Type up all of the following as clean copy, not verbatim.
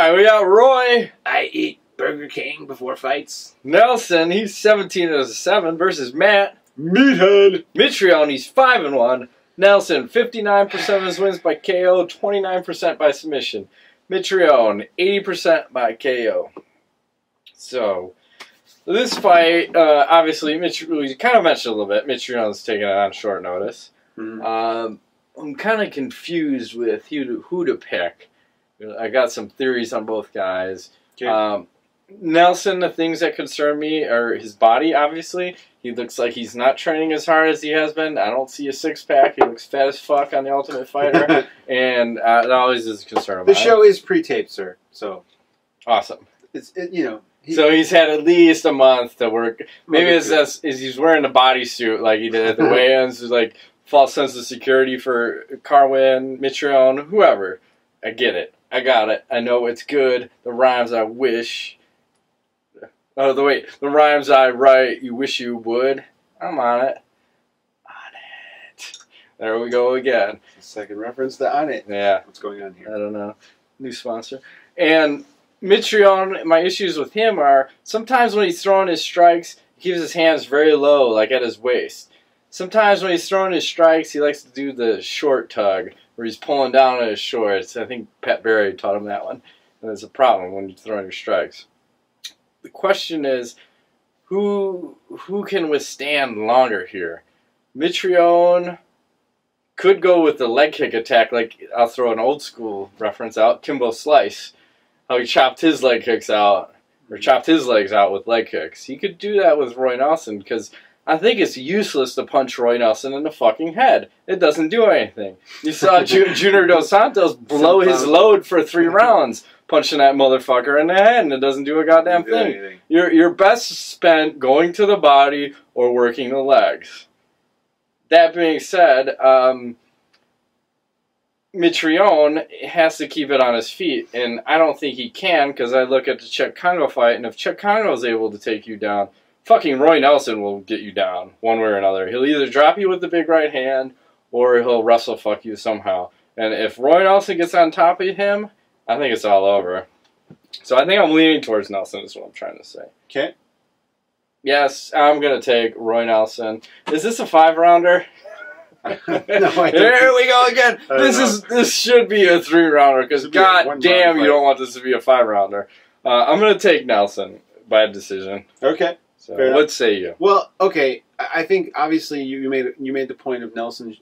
Alright, we got Roy. I eat Burger King before fights. Nelson, he's 17-7 versus Matt. Meathead. Mitrione, he's 5-1. Nelson, 59% of his wins by KO, 29% by submission. Mitrione, 80% by KO. So, this fight, obviously, we kind of mentioned a little bit. Mitrione's taking it on short notice. Mm-hmm. I'm kind of confused with who to pick. I got some theories on both guys. Okay. Nelson, the things that concern me are his body, obviously. He looks like he's not training as hard as he has been. I don't see a six-pack. He looks fat as fuck on The Ultimate Fighter. And that always is a concern of mine. The show is pre-taped, sir. So awesome. So he's had at least a month to work. Maybe it's just he's wearing a bodysuit like he did at the weigh-ins. Like false sense of security for Carwin, Mitrione, whoever. I get it. I got it. I know it's good. The rhymes I wish. Oh, the rhymes I write, you wish you would. I'm on it. On it. There we go again. Second reference to On It. Yeah. What's going on here? I don't know. New sponsor. And Mitrione, my issues with him are sometimes when he's throwing his strikes, he keeps his hands very low, like at his waist. Sometimes when he's throwing his strikes, he likes to do the short tug, where he's pulling down at his shorts. I think Pat Barry taught him that one. And it's a problem when you're throwing your strikes. The question is, who can withstand longer here? Mitrione could go with the leg kick attack, like I'll throw an old school reference out, Kimbo Slice. How he chopped his leg kicks out, or chopped his legs out with leg kicks. He could do that with Roy Nelson, because I think it's useless to punch Roy Nelson in the fucking head. It doesn't do anything. You saw Junior Dos Santos blow his load for 3 rounds, punching that motherfucker in the head, and it doesn't do a goddamn thing. You're best spent going to the body or working the legs. That being said, Mitrione has to keep it on his feet, and I don't think he can, because I look at the Czech Congo fight, and if Czech Congo is able to take you down, fucking Roy Nelson will get you down, one way or another. He'll either drop you with the big right hand, or he'll wrestle fuck you somehow. And if Roy Nelson gets on top of him, I think it's all over. So I think I'm leaning towards Nelson, is what I'm trying to say. Okay. Yes, I'm going to take Roy Nelson. Is this a 5-rounder? No, I don't. Here we go again. This should be a 3-rounder, because god damn you don't want this to be a 5-rounder. I'm going to take Nelson by decision. Okay. So what say you? Well, okay. I think obviously you made the point of Nelson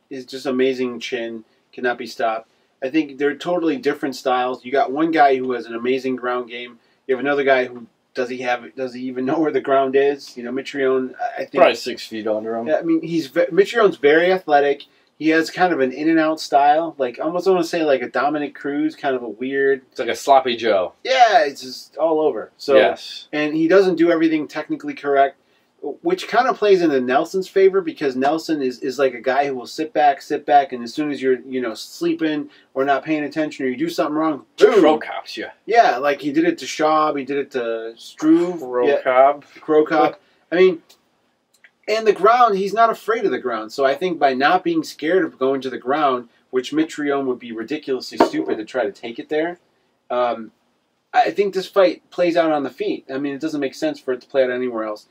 is just amazing chin, cannot be stopped. I think they're totally different styles. You got one guy who has an amazing ground game. You have another guy who does he even know where the ground is? You know, Mitrione, I think probably 6 feet under him. Yeah, I mean, Mitrione's very athletic. He has kind of an in and out style, like almost I want to say like a Dominic Cruz, kind of a weird. It's like a sloppy Joe. Yeah, it's just all over. So yes, and he doesn't do everything technically correct, which kind of plays into Nelson's favor, because Nelson is like a guy who will sit back, and as soon as you're sleeping or not paying attention or you do something wrong, boom, Crow cops you. Yeah, like he did it to Schaub, he did it to Struve, Crow Cop. I mean, and the ground, he's not afraid of the ground. So I think by not being scared of going to the ground, which Mitrione would be ridiculously stupid to try to take it there, I think this fight plays out on the feet. I mean, it doesn't make sense for it to play out anywhere else.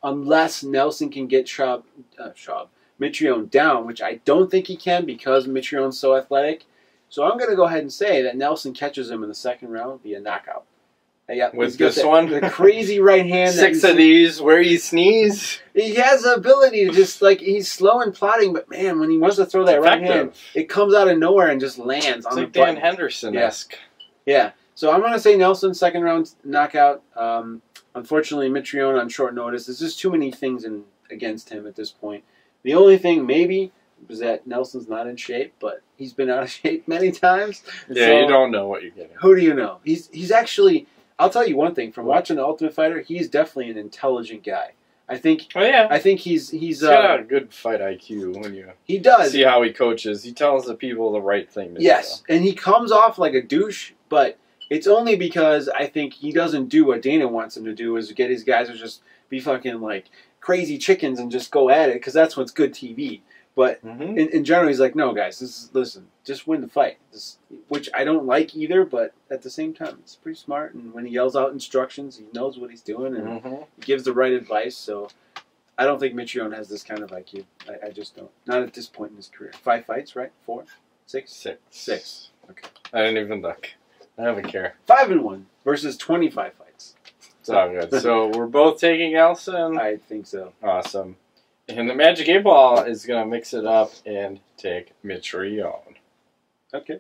Unless Nelson can get Mitrione down, which I don't think he can because Mitrione's so athletic. So I'm going to go ahead and say that Nelson catches him in the 2nd round via knockout. With this one? The crazy right hand. 6 of these where you sneeze. He has the ability to just, like, he's slow and plotting, but man, when he wants to throw that right hand, it comes out of nowhere and just lands on the button. Dan Henderson-esque. Yeah. So I'm going to say Nelson, 2nd round knockout. Unfortunately, Mitrione on short notice. There's just too many things against him at this point. The only thing maybe is that Nelson's not in shape, but he's been out of shape many times. Yeah, so, you don't know what you're getting. Who do you know? He's actually, I'll tell you one thing. From watching The Ultimate Fighter, he's definitely an intelligent guy. I think. Oh yeah. I think he's got a good fight IQ when you. He does. See how he coaches. He tells the people the right thing to do. Yes, and he comes off like a douche, but it's only because I think he doesn't do what Dana wants him to do, is get his guys to just be fucking like crazy chickens and just go at it, because that's what's good TV. But Mm-hmm. in general, he's like, no, guys, listen, just win the fight. Which I don't like either, but at the same time, it's pretty smart. And when he yells out instructions, he knows what he's doing and he gives the right advice. So I don't think Mitrione has this kind of IQ. I just don't. Not at this point in his career. 5 fights, right? 4? 6? 6. Okay. I didn't even look. I don't even care. 5-1 versus 25 fights. It's all good. So we're both taking Elson. I think so. Awesome. And the Magic 8 Ball is going to mix it up and take Mitrione. Okay.